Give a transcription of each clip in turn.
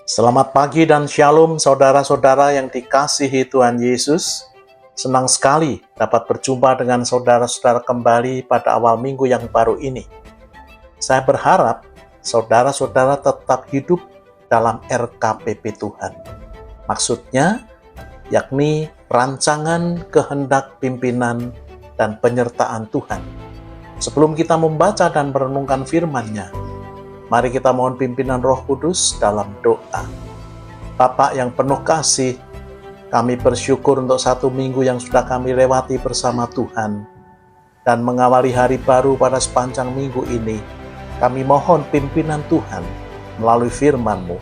Selamat pagi dan shalom saudara-saudara yang dikasihi Tuhan Yesus. Senang sekali dapat berjumpa dengan saudara-saudara kembali pada awal minggu yang baru ini. Saya berharap saudara-saudara tetap hidup dalam RKPP Tuhan. Maksudnya, yakni rancangan kehendak pimpinan dan penyertaan Tuhan. Sebelum kita membaca dan merenungkan firman-Nya, mari kita mohon pimpinan Roh Kudus dalam doa. Bapa yang penuh kasih, kami bersyukur untuk satu minggu yang sudah kami lewati bersama Tuhan. Dan mengawali hari baru pada sepanjang minggu ini, kami mohon pimpinan Tuhan melalui firman-Mu.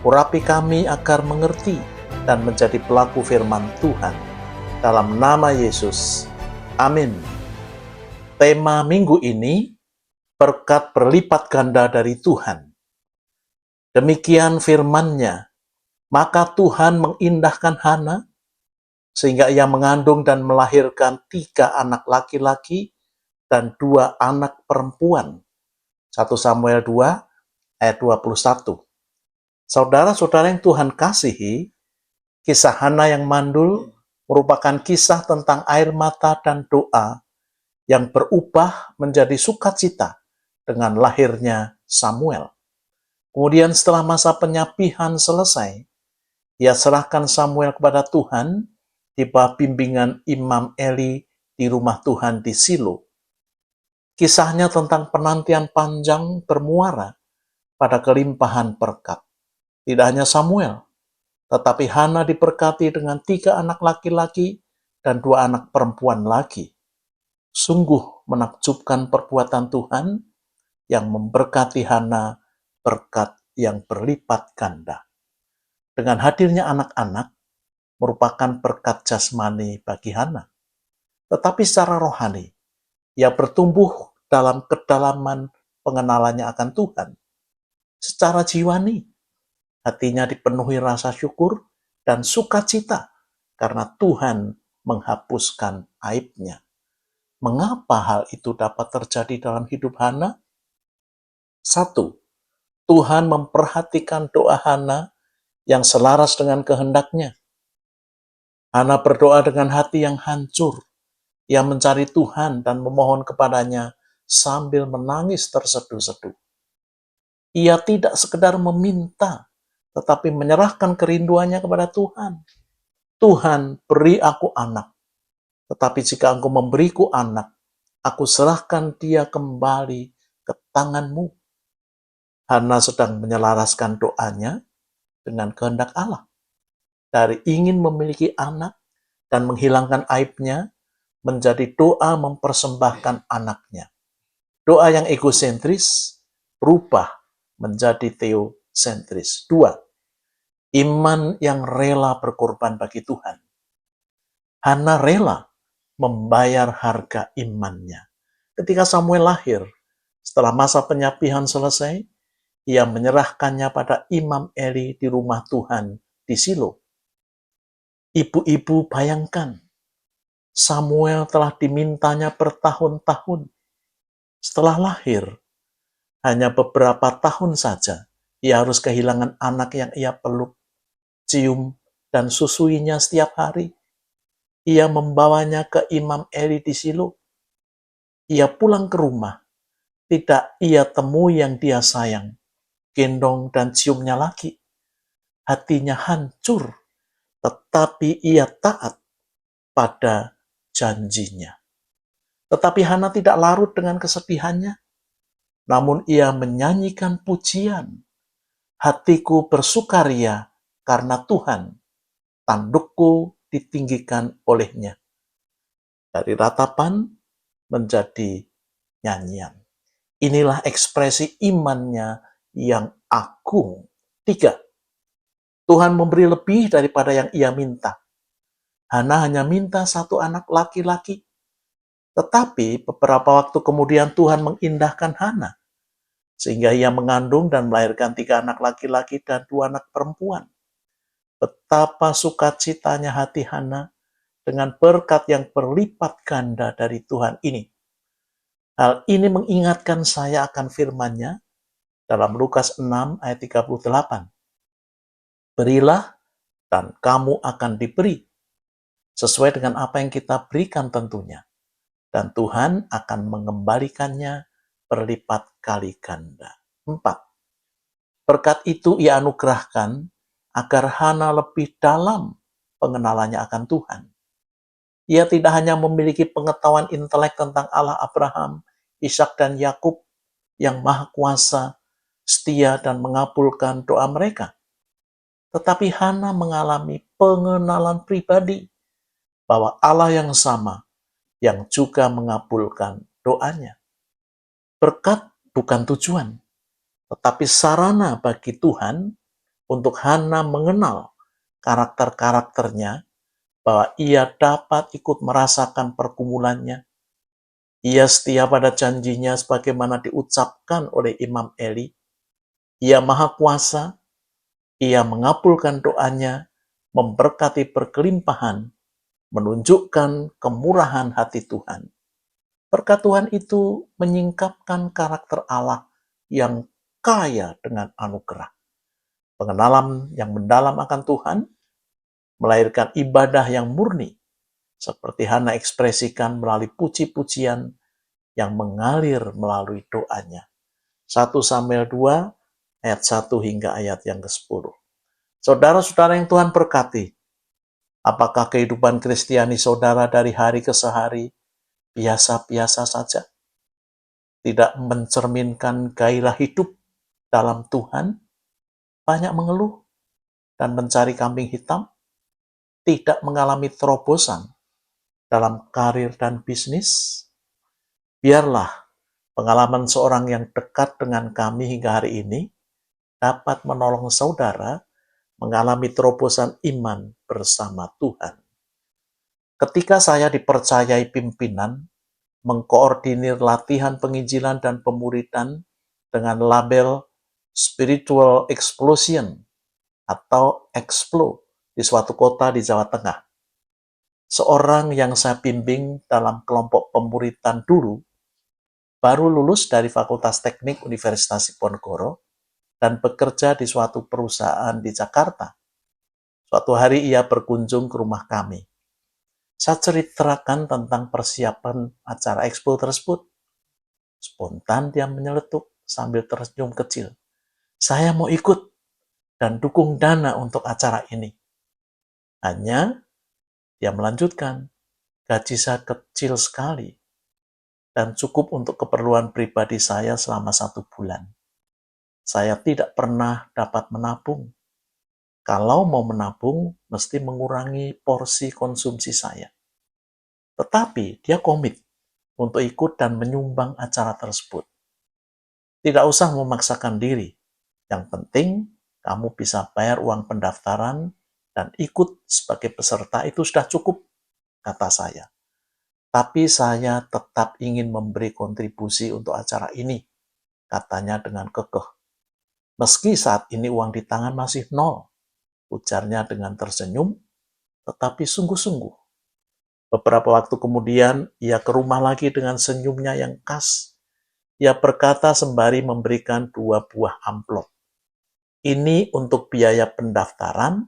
Urapi kami agar mengerti dan menjadi pelaku firman Tuhan. Dalam nama Yesus. Amin. Tema minggu ini, berkat berlipat ganda dari Tuhan. Demikian firman-Nya, maka Tuhan mengindahkan Hana, sehingga ia mengandung dan melahirkan 3 anak laki-laki dan 2 anak perempuan. 1 Samuel 2 ayat 21. Saudara-saudara yang Tuhan kasihi, kisah Hana yang mandul merupakan kisah tentang air mata dan doa yang berubah menjadi sukacita dengan lahirnya Samuel. Kemudian setelah masa penyapihan selesai, ia serahkan Samuel kepada Tuhan di bawah bimbingan Imam Eli di rumah Tuhan di Silo. Kisahnya tentang penantian panjang bermuara pada kelimpahan berkat. Tidak hanya Samuel, tetapi Hana diberkati dengan 3 anak laki-laki dan 2 anak perempuan lagi. Sungguh menakjubkan perbuatan Tuhan yang memberkati Hana berkat yang berlipat ganda. Dengan hadirnya anak-anak merupakan berkat jasmani bagi Hana. Tetapi secara rohani, ia bertumbuh dalam kedalaman pengenalannya akan Tuhan. Secara jiwani, hatinya dipenuhi rasa syukur dan sukacita karena Tuhan menghapuskan aibnya. Mengapa hal itu dapat terjadi dalam hidup Hana? 1. Tuhan memperhatikan doa Hana yang selaras dengan kehendaknya. Hana berdoa dengan hati yang hancur. Ia mencari Tuhan dan memohon kepadanya sambil menangis terseduh-seduh. Ia tidak sekedar meminta, tetapi menyerahkan kerinduannya kepada Tuhan. Tuhan, beri aku anak. Tetapi jika Engkau memberiku anak, aku serahkan dia kembali ke tangan-Mu. Hana sedang menyelaraskan doanya dengan kehendak Allah. Dari ingin memiliki anak dan menghilangkan aibnya, menjadi doa mempersembahkan anaknya. Doa yang egosentris berubah menjadi teosentris. 2. Iman yang rela berkorban bagi Tuhan. Hana rela membayar harga imannya. Ketika Samuel lahir, setelah masa penyapihan selesai, ia menyerahkannya pada Imam Eli di rumah Tuhan di Silo. Ibu-ibu bayangkan, Samuel telah dimintanya bertahun-tahun. Setelah lahir, hanya beberapa tahun saja, ia harus kehilangan anak yang ia peluk, cium, dan susuinya setiap hari. Ia membawanya ke Imam Eli di Silo. Ia pulang ke rumah, tidak ia temui yang dia sayang, gendong dan ciumnya lagi. Hatinya hancur, tetapi ia taat pada janjinya. Tetapi Hana tidak larut dengan kesedihannya, namun ia menyanyikan pujian. Hatiku bersukaria karena Tuhan, tandukku ditinggikan olehnya. Dari ratapan menjadi nyanyian. Inilah ekspresi imannya yang agung. 3. Tuhan memberi lebih daripada yang ia minta. Hana hanya minta 1 anak laki-laki. Tetapi beberapa waktu kemudian Tuhan mengindahkan Hana, sehingga ia mengandung dan melahirkan 3 anak laki-laki dan 2 anak perempuan. Betapa sukacitanya hati Hana dengan berkat yang berlipat ganda dari Tuhan ini. Hal ini mengingatkan saya akan firman-Nya dalam Lukas 6 ayat 38. Berilah dan kamu akan diberi, sesuai dengan apa yang kita berikan tentunya. Dan Tuhan akan mengembalikannya berlipat kali ganda. 4. Berkat itu ia anugerahkan agar Hana lebih dalam pengenalannya akan Tuhan. Ia tidak hanya memiliki pengetahuan intelek tentang Allah Abraham, Ishak dan Yakub yang maha kuasa, setia dan mengabulkan doa mereka. Tetapi Hana mengalami pengenalan pribadi bahwa Allah yang sama yang juga mengabulkan doanya. Berkat bukan tujuan, tetapi sarana bagi Tuhan untuk Hana mengenal karakter-karakternya, bahwa ia dapat ikut merasakan pergumulannya. Ia setia pada janjinya sebagaimana diucapkan oleh Imam Eli. Ia maha kuasa, ia mengabulkan doanya, memberkati berkelimpahan, menunjukkan kemurahan hati Tuhan. Berkat Tuhan itu menyingkapkan karakter Allah yang kaya dengan anugerah. Pengenalan yang mendalam akan Tuhan melahirkan ibadah yang murni, seperti Hana ekspresikan melalui puji-pujian yang mengalir melalui doanya. 1 Samuel 2 ayat 1 hingga ayat yang ke-10. Saudara-saudara yang Tuhan berkati, apakah kehidupan Kristiani saudara dari hari ke hari biasa-biasa saja? Tidak mencerminkan gairah hidup dalam Tuhan? Banyak mengeluh dan mencari kambing hitam? Tidak mengalami terobosan dalam karir dan bisnis? Biarlah pengalaman seorang yang dekat dengan kami hingga hari ini dapat menolong saudara mengalami terobosan iman bersama Tuhan. Ketika saya dipercayai pimpinan, mengkoordinir latihan penginjilan dan pemuridan dengan label Spiritual Explosion atau Explo di suatu kota di Jawa Tengah. Seorang yang saya bimbing dalam kelompok pemuridan dulu baru lulus dari Fakultas Teknik Universitas Diponegoro dan bekerja di suatu perusahaan di Jakarta. Suatu hari ia berkunjung ke rumah kami. Saya ceritakan tentang persiapan acara expo tersebut. Spontan dia menyeletuk sambil tersenyum kecil. Saya mau ikut dan dukung dana untuk acara ini. Hanya dia melanjutkan, gaji saya kecil sekali dan cukup untuk keperluan pribadi saya selama 1 bulan. Saya tidak pernah dapat menabung. Kalau mau menabung, mesti mengurangi porsi konsumsi saya. Tetapi dia komit untuk ikut dan menyumbang acara tersebut. Tidak usah memaksakan diri. Yang penting, kamu bisa bayar uang pendaftaran dan ikut sebagai peserta itu sudah cukup, kata saya. Tapi saya tetap ingin memberi kontribusi untuk acara ini, katanya dengan kekeh. Meski saat ini uang di tangan masih nol, ujarnya dengan tersenyum, tetapi sungguh-sungguh. Beberapa waktu kemudian, ia ke rumah lagi dengan senyumnya yang khas. Ia berkata sembari memberikan 2 buah amplop. Ini untuk biaya pendaftaran,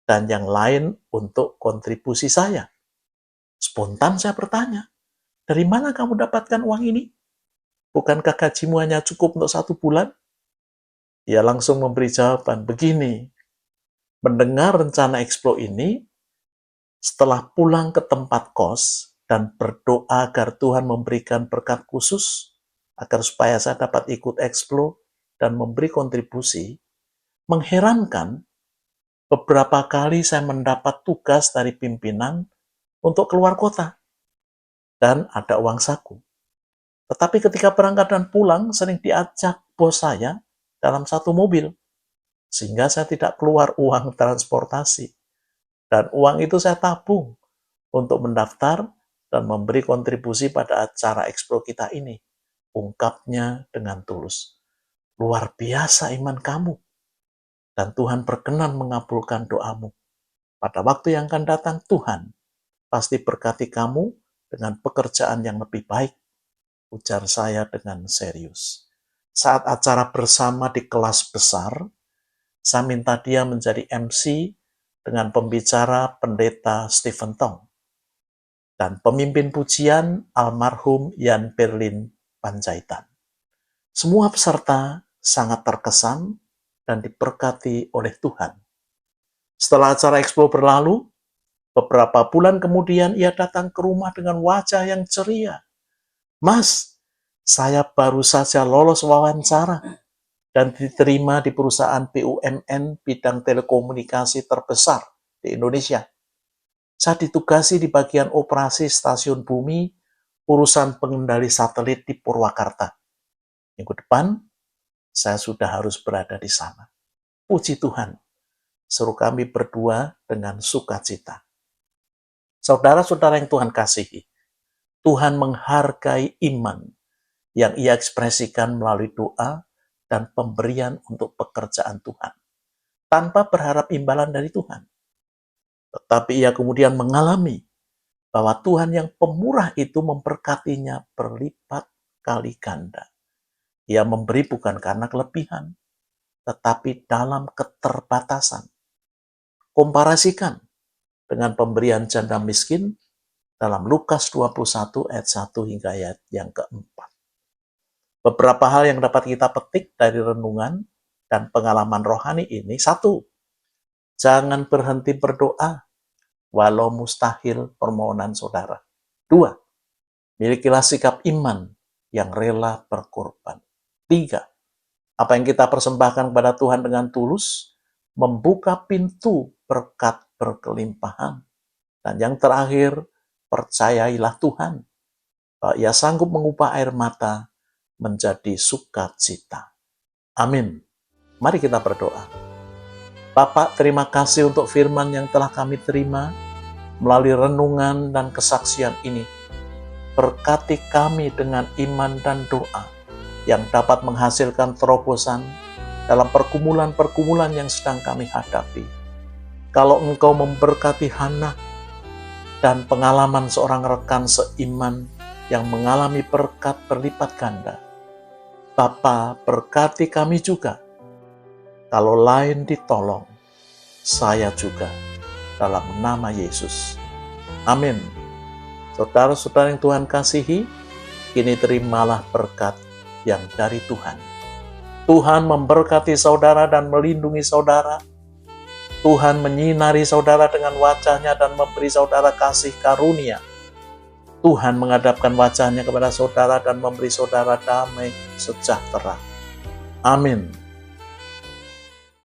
dan yang lain untuk kontribusi saya. Spontan saya bertanya, dari mana kamu dapatkan uang ini? Bukankah gajimu hanya cukup untuk 1 bulan? Ia langsung memberi jawaban, begini, mendengar rencana Explo ini, setelah pulang ke tempat kos dan berdoa agar Tuhan memberikan berkat khusus, agar supaya saya dapat ikut Explo dan memberi kontribusi, mengherankan, beberapa kali saya mendapat tugas dari pimpinan untuk keluar kota, dan ada uang saku. Tetapi ketika berangkat dan pulang, sering diajak bos saya dalam satu mobil, sehingga saya tidak keluar uang transportasi. Dan uang itu saya tabung untuk mendaftar dan memberi kontribusi pada acara Explo kita ini. Ungkapnya dengan tulus. Luar biasa iman kamu. Dan Tuhan berkenan mengabulkan doamu. Pada waktu yang akan datang, Tuhan pasti berkati kamu dengan pekerjaan yang lebih baik, ujar saya dengan serius. Saat acara bersama di kelas besar, Saya minta dia menjadi MC dengan pembicara Pendeta Stephen Tong dan pemimpin pujian almarhum Yan Berlin Panjaitan. Semua peserta sangat terkesan dan diberkati oleh Tuhan. Setelah acara Expo berlalu, beberapa bulan kemudian ia datang ke rumah dengan wajah yang ceria. "Mas, saya baru saja lolos wawancara dan diterima di perusahaan BUMN bidang telekomunikasi terbesar di Indonesia. Saya ditugasi di bagian operasi stasiun bumi, urusan pengendali satelit di Purwakarta. Minggu depan, saya sudah harus berada di sana." Puji Tuhan, seru kami berdua dengan sukacita. Saudara-saudara yang Tuhan kasihi, Tuhan menghargai iman yang ia ekspresikan melalui doa dan pemberian untuk pekerjaan Tuhan, tanpa berharap imbalan dari Tuhan. Tetapi ia kemudian mengalami bahwa Tuhan yang pemurah itu memberkatinya berlipat kali ganda. Ia memberi bukan karena kelebihan, tetapi dalam keterbatasan. Komparasikan dengan pemberian janda miskin dalam Lukas 21 ayat 1 hingga ayat yang keempat. Beberapa hal yang dapat kita petik dari renungan dan pengalaman rohani ini. 1. Jangan berhenti berdoa walau mustahil permohonan saudara. 2. Milikilah sikap iman yang rela berkorban. 3. Apa yang kita persembahkan kepada Tuhan dengan tulus membuka pintu berkat berkelimpahan. Dan yang terakhir, percayailah Tuhan bahwa Ia sanggup mengubah air mata menjadi sukacita. Amin. Mari kita berdoa. Bapak, terima kasih untuk firman yang telah kami terima melalui renungan dan kesaksian ini. Berkati kami dengan iman dan doa yang dapat menghasilkan terobosan dalam pergumulan-pergumulan yang sedang kami hadapi. Kalau Engkau memberkati Hana dan pengalaman seorang rekan seiman yang mengalami berkat berlipat ganda, Bapa, berkati kami juga. Kalau lain ditolong, saya juga dalam nama Yesus. Amin. Saudara-saudara yang Tuhan kasihi, kini terimalah berkat yang dari Tuhan. Tuhan memberkati saudara dan melindungi saudara. Tuhan menyinari saudara dengan wajah-Nya dan memberi saudara kasih karunia. Tuhan menghadapkan wajah-Nya kepada saudara dan memberi saudara damai sejahtera. Amin.